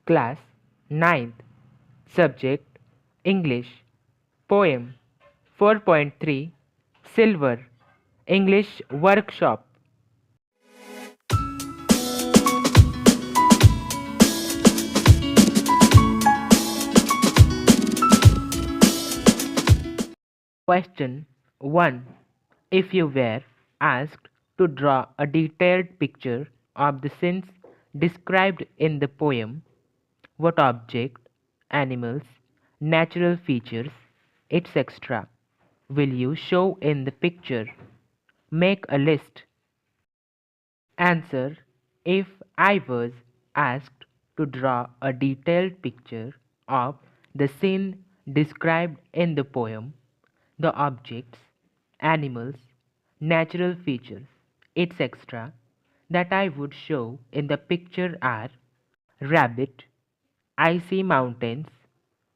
Class 9th. Subject English. Poem 4.3 Silver English Workshop. Question 1. If you were asked to draw a detailed picture of the scenes described in the poem, what object, animals, natural features, etc. will you show in the picture? Make a list. Answer. If I was asked to draw a detailed picture of the scene described in the poem, the objects, animals, natural features, etc. that I would show in the picture are rabbit, icy mountains,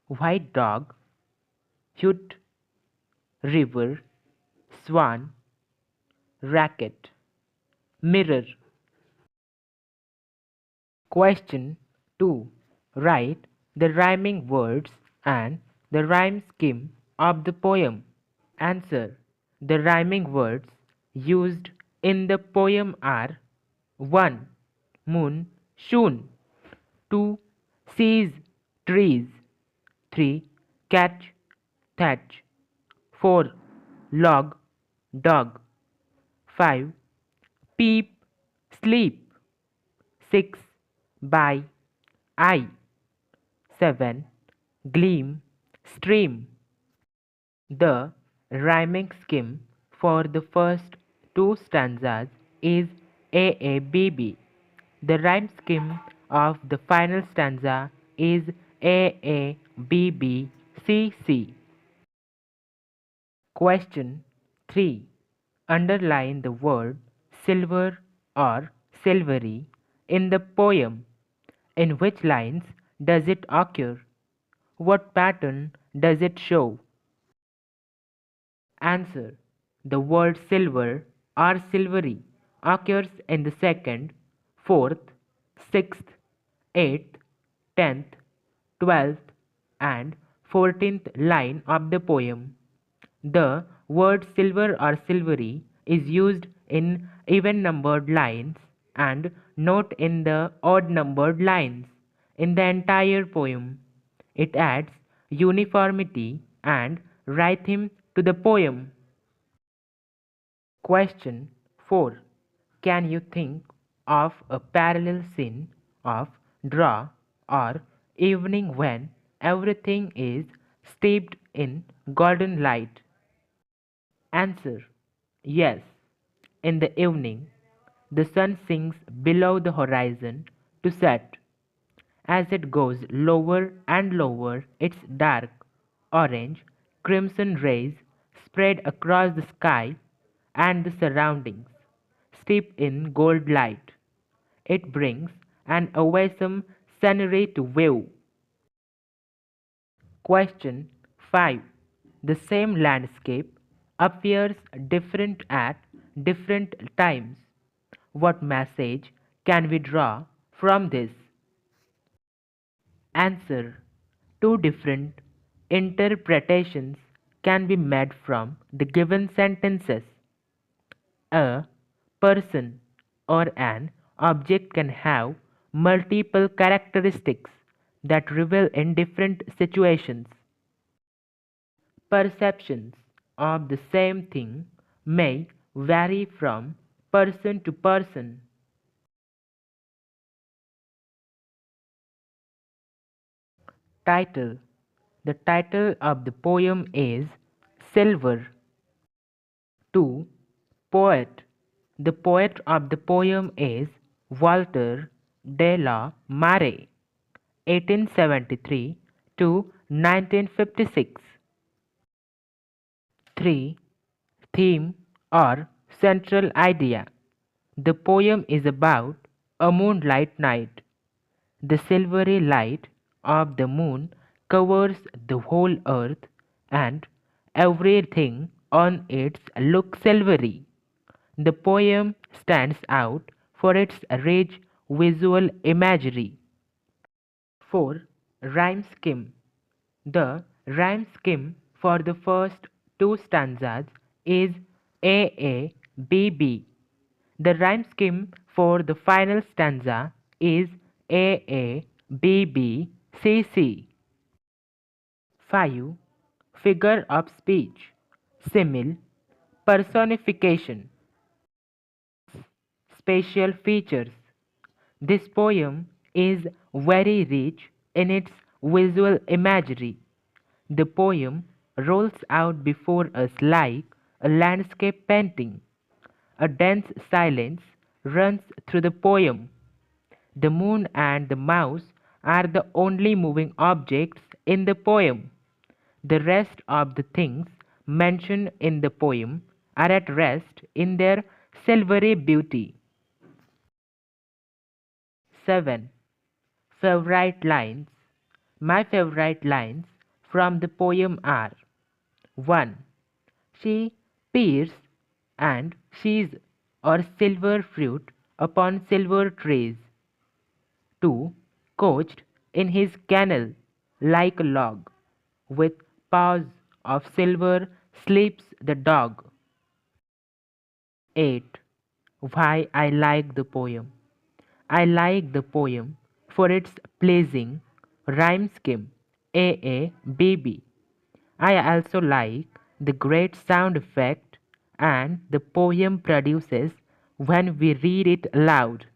white dog, hut, river, swan, racket, mirror. Question 2. Write the rhyming words and the rhyme scheme of the poem. Answer. The rhyming words used in the poem are 1. Moon, shoon. 2. Seas, trees. 3. Catch, thatch. 4. Log, dog. 5. Peep, sleep. 6. By, eye. 7. Gleam, stream. The rhyming scheme for the first two stanzas is AABB. The rhyme scheme of the final stanza is AABBCC. Question 3. Underline the word silver or silvery in the poem. In which lines does it occur? What pattern does it show? Answer. The word silver or silvery occurs in the second, fourth, sixth, eighth, 10th, 12th, and 14th line of the poem. The word silver or silvery is used in even numbered lines and not in the odd numbered lines in the entire poem. It adds uniformity and rhythm to the poem. Question 4. Can you think of a parallel scene of draw or evening when everything is steeped in golden light? Answer. Yes. In the evening, the sun sinks below the horizon to set. As it goes lower and lower, its dark, orange, crimson rays spread across the sky and the surroundings, steeped in gold light. It brings an awesome scenery to view. Question 5. The same landscape appears different at different times. What message can we draw from this? Answer. Two different interpretations can be made from the given sentences. A person or an object can have multiple characteristics that reveal in different situations. Perceptions of the same thing may vary from person to person. Title. The title of the poem is Silver. 2. Poet. The poet of the poem is Walter de la Mare, 1873 to 1956. 3. Theme or central idea. The poem is about a moonlight night. The silvery light of the moon covers the whole earth, and everything on it looks silvery. The poem stands out for its rich visual imagery. 4. Rhyme scheme. The rhyme scheme for the first two stanzas is AABB. The rhyme scheme for the final stanza is AABBCC. 5. Figure of speech. Simile. Personification. Spatial features. This poem is very rich in its visual imagery. The poem rolls out before us like a landscape painting. A dense silence runs through the poem. The moon and the mouse are the only moving objects in the poem. The rest of the things mentioned in the poem are at rest in their silvery beauty. 7. Favorite lines. My favorite lines from the poem are: 1. She peers and sees or silver fruit upon silver trees. 2. Couched in his kennel like a log, with paws of silver sleeps the dog. 8. Why I like the poem. I like the poem for its pleasing rhyme scheme, AABB. I also like the great sound effect and the poem produces when we read it aloud.